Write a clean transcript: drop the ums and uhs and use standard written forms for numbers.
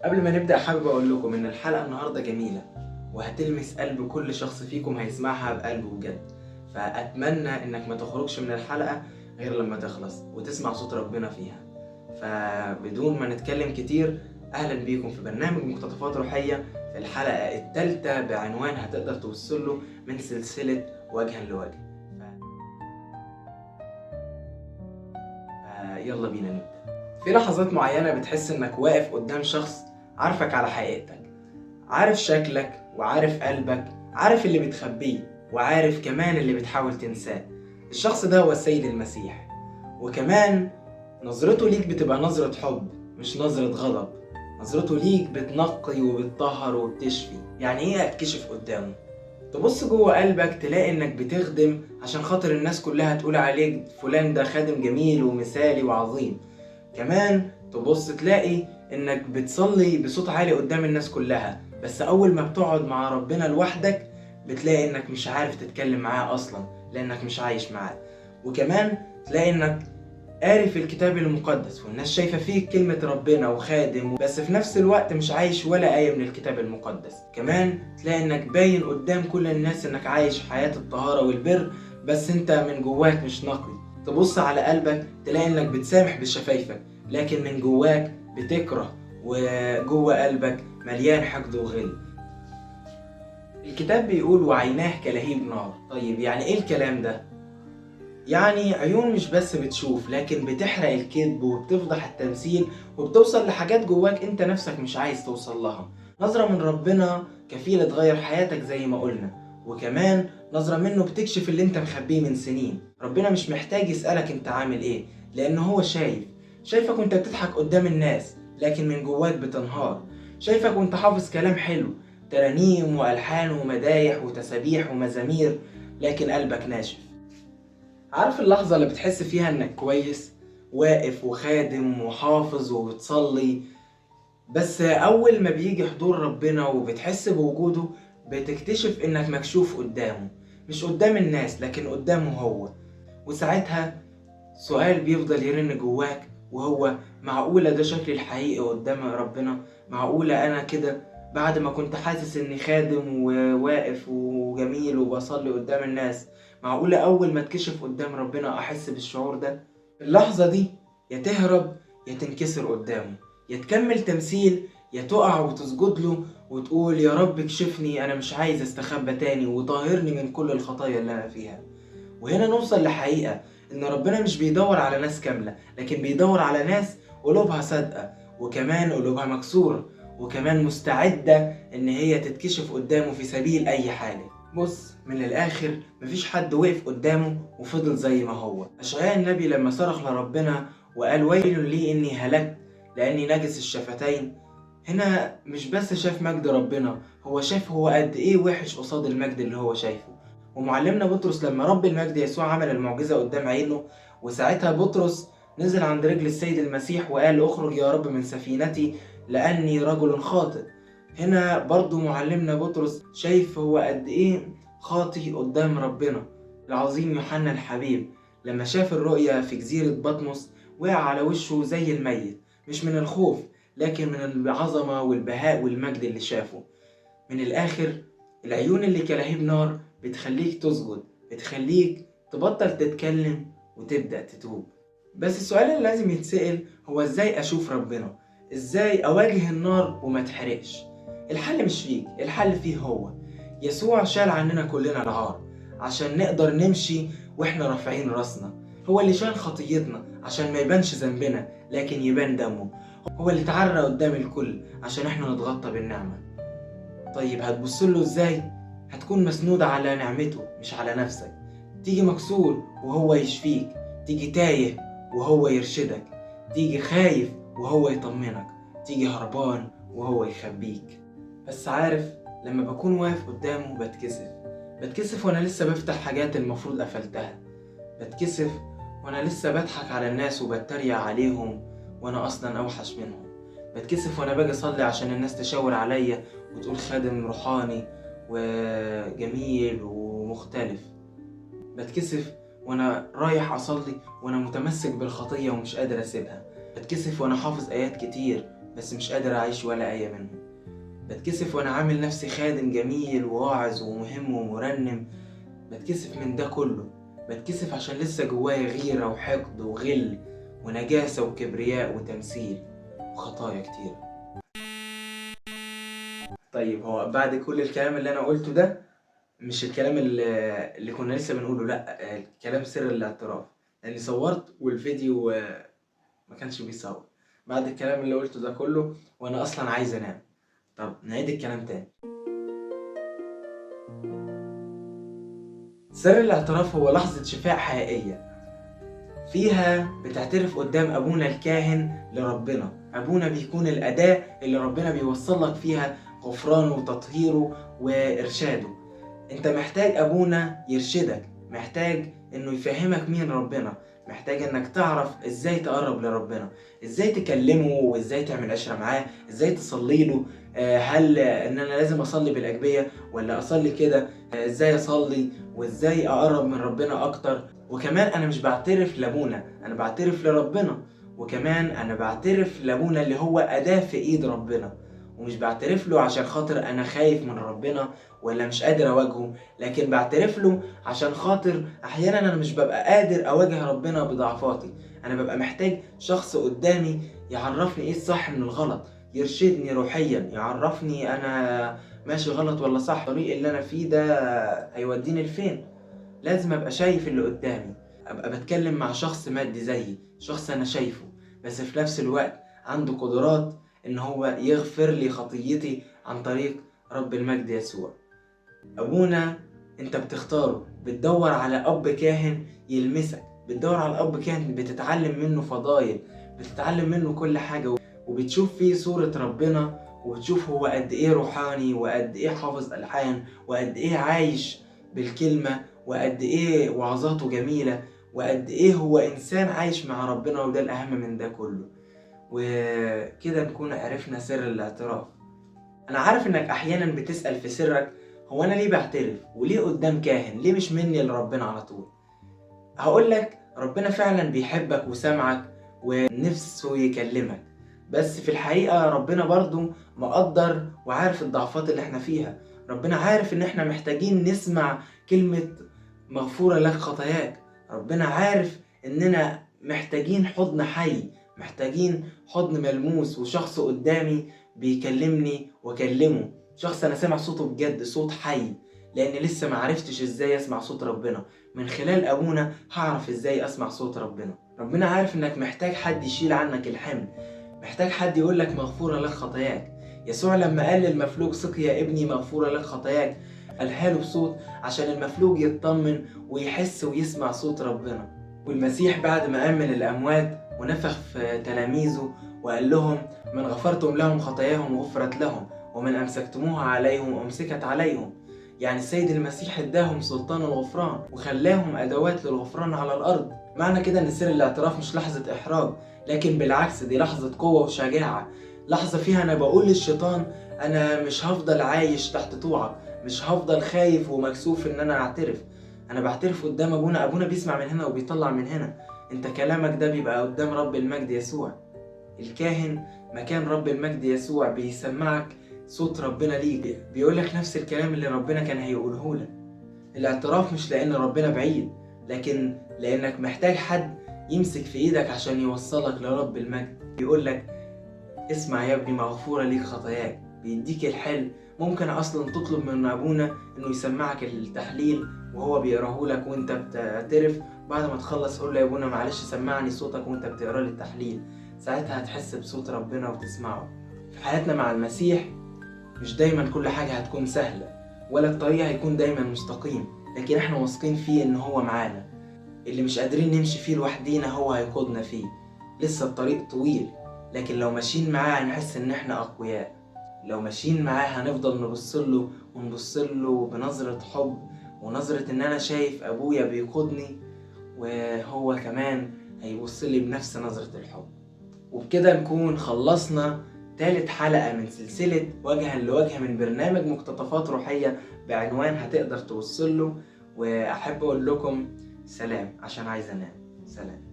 قبل ما نبدأ حابب أقول لكم إن الحلقة النهاردة جميلة وهتلمس قلب كل شخص فيكم هيسمعها بقلبه بجد. فأتمنى إنك ما تخرجش من الحلقة غير لما تخلص وتسمع صوت ربنا فيها. فبدون ما نتكلم كتير، أهلا بيكم في برنامج مقتطفات روحية في الحلقة الثالثة بعنوان هتقدر توصل له من سلسلة وجها لوجه. يلا بينا نبدأ. في لحظات معينة بتحس إنك واقف قدام شخص عارفك على حقيقتك، عارف شكلك وعارف قلبك، عارف اللي بتخبيه وعارف كمان اللي بتحاول تنساه. الشخص ده هو السيد المسيح، وكمان نظرته ليك بتبقى نظرة حب مش نظرة غضب. نظرته ليك بتنقي وبتطهر وبتشفي. يعني ايه اتكشف قدامه؟ تبص جوه قلبك تلاقي انك بتخدم عشان خاطر الناس كلها تقول عليك فلان ده خادم جميل ومثالي وعظيم. كمان تبص تلاقي انك بتصلي بصوت عالي قدام الناس كلها، بس اول ما بتقعد مع ربنا لوحدك بتلاقي انك مش عارف تتكلم معاه اصلا لانك مش عايش معاه. وكمان تلاقي انك قاري في الكتاب المقدس والناس شايفة فيك كلمة ربنا وخادم، بس في نفس الوقت مش عايش ولا آية من الكتاب المقدس. كمان تلاقي انك باين قدام كل الناس انك عايش حياة الطهارة والبر، بس انت من جواك مش نقي. تبص على قلبك تلاقي انك بتسامح بشفايفك لكن من جواك بتكره، وجوه قلبك مليان حقد وغل. الكتاب بيقول وعيناه كلهيب نار. طيب يعني ايه الكلام ده؟ يعني عيون مش بس بتشوف لكن بتحرق الكذب وبتفضح التمثيل وبتوصل لحاجات جواك انت نفسك مش عايز توصل لها. نظرة من ربنا كفيلة تغير حياتك زي ما قلنا، وكمان نظرة منه بتكشف اللي انت مخبيه من سنين. ربنا مش محتاج يسألك انت عامل ايه، لان هو شايفك وانت بتضحك قدام الناس لكن من جواك بتنهار. شايفك وانت حافظ كلام حلو، ترانيم والحان ومدايح وتسابيح ومزامير، لكن قلبك ناشف. عارف اللحظة اللي بتحس فيها انك كويس واقف وخادم وحافظ وبتصلي، بس اول ما بيجي حضور ربنا وبتحس بوجوده بتكتشف انك مكشوف قدامه، مش قدام الناس لكن قدامه هو. وساعتها سؤال بيفضل يرن جواك وهو معقولة ده شكلي الحقيقي قدام ربنا؟ معقولة انا كده بعد ما كنت حاسس اني خادم وواقف وجميل وبصلي قدام الناس؟ معقولة اول ما اتكشف قدام ربنا احس بالشعور ده؟ اللحظة دي يا تهرب يا تنكسر قدامه، يا تكمل تمثيل يا تقع وتسجد له وتقول يا رب اكشفني، انا مش عايز استخبى تاني وطهرني من كل الخطايا اللي انا فيها. وهنا نوصل لحقيقة إن ربنا مش بيدور على ناس كاملة لكن بيدور على ناس قلوبها صادقة وكمان قلوبها مكسورة وكمان مستعدة إن هي تتكشف قدامه في سبيل أي حاجة. بص من الآخر مفيش حد وقف قدامه وفضل زي ما هو. أشعياء النبي لما صرخ لربنا وقال ويل لي إني هلكت لأني نجس الشفتين، هنا مش بس شاف مجد ربنا، هو شاف هو قد إيه وحش قصاد المجد اللي هو شايفه. ومعلمنا بطرس لما رب المجد يسوع عمل المعجزة قدام عينه، وساعتها بطرس نزل عند رجل السيد المسيح وقال اخرج يا رب من سفينتي لأني رجل خاطئ. هنا برضو معلمنا بطرس شايف هو قد ايه خاطئ قدام ربنا. العظيم يوحنا الحبيب لما شاف الرؤيا في جزيرة بطمس وقع على وشه زي الميت، مش من الخوف لكن من العظمة والبهاء والمجد اللي شافه. من الآخر العيون اللي كلهيب نار بتخليك تسجد، بتخليك تبطل تتكلم وتبدأ تتوب. بس السؤال اللي لازم يتسأل هو ازاي أشوف ربنا؟ ازاي أواجه النار وما تحرقش؟ الحل مش فيك، الحل فيه هو. يسوع شال عننا كلنا العار عشان نقدر نمشي واحنا رافعين راسنا. هو اللي شال خطيتنا عشان ما يبانش ذنبنا لكن يبان دمه. هو اللي تعرى قدام الكل عشان احنا نتغطى بالنعمة. طيب هتبصله ازاي؟ هتكون مسنود على نعمته مش على نفسك. تيجي مكسور وهو يشفيك، تيجي تايه وهو يرشدك، تيجي خايف وهو يطمنك، تيجي هربان وهو يخبيك. بس عارف لما بكون واقف قدامه بتكسف وانا لسه بفتح حاجات المفروض قفلتها. بتكسف وانا لسه بضحك على الناس وبتريق عليهم وانا اصلا اوحش منهم. بتكسف وانا باجي اصلي عشان الناس تشاور عليا وتقول خادم روحاني وجميل ومختلف. بتكسف وانا رايح اصلي وانا متمسك بالخطية ومش قادر اسيبها. بتكسف وانا حافظ ايات كتير بس مش قادر أعيش ولا آية منهم. بتكسف وأنا عامل نفسي خادم جميل وواعظ ومهم ومرنم، بتكسف من ده كله. بتكسف عشان لسه جوايا غيرة وحقد وغل ونجاسة وكبرياء وتمثيل وخطايا كتير. طيب هو بعد كل الكلام اللي أنا قلته ده، مش الكلام اللي كنا لسه بنقوله، لأ، الكلام سر الاعتراف، لأني صورت والفيديو ما كانش بيصور. بعد الكلام اللي قلته ده كله وأنا أصلا عايز أنام. طب نعيد الكلام تاني. سر الاعتراف هو لحظة شفاء حقيقية فيها بتعترف قدام أبونا الكاهن لربنا. أبونا بيكون الأداة اللي ربنا بيوصل لك فيها غفرانه وتطهيره وإرشاده. أنت محتاج أبونا يرشدك، محتاج إنه يفهمك مين ربنا، محتاج إنك تعرف إزاي تقرب لربنا، إزاي تكلمه وإزاي تعمل عشرة معاه، إزاي تصلي له. هل إن أنا لازم أصلي بالأجبية ولا أصلي كده؟ إزاي أصلي وإزاي أقرب من ربنا أكتر. وكمان أنا مش بعترف لأبونا، أنا بعترف لربنا. وكمان أنا بعترف لأبونا اللي هو أداة في إيد ربنا، ومش بعترف له عشان خاطر أنا خايف من ربنا ولا مش قادر أواجهه، لكن بعترف له عشان خاطر أحيانا أنا مش ببقى قادر أواجه ربنا بضعفاتي. أنا ببقى محتاج شخص قدامي يعرفني إيه الصح من الغلط، يرشدني روحيا، يعرفني أنا ماشي غلط ولا صح، الطريق اللي أنا فيه ده هيوديني لفين. لازم ابقى شايف اللي قدامي، ابقى بتكلم مع شخص مادي زيي، شخص انا شايفه بس في نفس الوقت عنده قدرات ان هو يغفر لي خطيتي عن طريق رب المجد يسوع. ابونا انت بتختاره، بتدور على اب كاهن يلمسك، بتدور على اب كاهن بتتعلم منه فضايل، بتتعلم منه كل حاجة، وبتشوف فيه صورة ربنا، وبتشوف هو قد ايه روحاني وقد ايه حافظ ألحان وقد ايه عايش بالكلمة وقد ايه وعظاته جميلة وقد ايه هو انسان عايش مع ربنا. وده الاهم من ده كله. وكده نكون عرفنا سر الاعتراف. انا عارف انك احيانا بتسأل في سرك، هو انا ليه بعترف وليه قدام كاهن، ليه مش مني لربنا على طول؟ هقولك ربنا فعلا بيحبك وسامعك ونفسه يكلمك، بس في الحقيقة ربنا برضو مقدر وعارف الضعفات اللي احنا فيها. ربنا عارف ان احنا محتاجين نسمع كلمة مغفورة لك خطاياك. ربنا عارف اننا محتاجين حضن حي، محتاجين حضن ملموس، وشخص قدامي بيكلمني واكلمه، شخص انا سامع صوته بجد، صوت حي. لان لسه ما عرفتش ازاي اسمع صوت ربنا، من خلال ابونا هعرف ازاي اسمع صوت ربنا. ربنا عارف انك محتاج حد يشيل عنك الحمل، محتاج حد يقولك مغفورة لك خطاياك. يسوع لما قال للمفلوج سقي يا ابني مغفورة لك خطاياك، قالها له بصوت عشان المفلوج يطمن ويحس ويسمع صوت ربنا. والمسيح بعد ما قام من الأموات ونفخ في تلاميذه وقال لهم من غفرتم لهم خطاياهم غفرت لهم ومن أمسكتموها عليهم أمسكت عليهم. يعني السيد المسيح اداهم سلطان الغفران وخلاهم أدوات للغفران على الأرض. معنى كده إن سر الاعتراف مش لحظة إحراج، لكن بالعكس دي لحظة قوة وشجاعة، لحظة فيها أنا بقول للشيطان أنا مش هفضل عايش تحت طوعك، مش هفضل خايف ومكسوف إن أنا أعترف. أنا بعترف قدام أبونا، أبونا بيسمع من هنا وبيطلع من هنا. أنت كلامك ده بيبقى قدام رب المجد يسوع. الكاهن مكان رب المجد يسوع بيسمعك صوت ربنا ليك، بيقولك نفس الكلام اللي ربنا كان هيقوله لك. الاعتراف مش لأن ربنا بعيد، لكن لأنك محتاج حد يمسك في إيدك عشان يوصلك لرب المجد. بيقولك اسمع يا ابني مغفورة ليك خطاياك، بيديك الحل. ممكن أصلا تطلب من أبونا إنه يسمعك التحليل وهو بيقراهولك وإنت بتعترف. بعد ما تخلص قول له يا أبونا معلش سمعني صوتك وإنت بتقرا لي التحليل، ساعتها هتحس بصوت ربنا وتسمعه. في حياتنا مع المسيح مش دايما كل حاجة هتكون سهلة ولا الطريق هيكون دايما مستقيم، لكن احنا واثقين فيه إن هو معانا. اللي مش قادرين نمشي فيه لوحدينا هو هيقودنا فيه. لسه الطريق طويل، لكن لو ماشيين معاه هنحس إن احنا أقوياء. لو ماشيين معاه هنفضل نبصله ونبصله بنظرة حب ونظرة إن أنا شايف أبويا بيقودني، وهو كمان هيبصلي بنفس نظرة الحب. وبكده نكون خلصنا تالت حلقة من سلسلة وجها لوجه من برنامج مقتطفات روحية بعنوان هتقدر توصله. وأحب أقول لكم سلام عشان عايز أنام. سلام.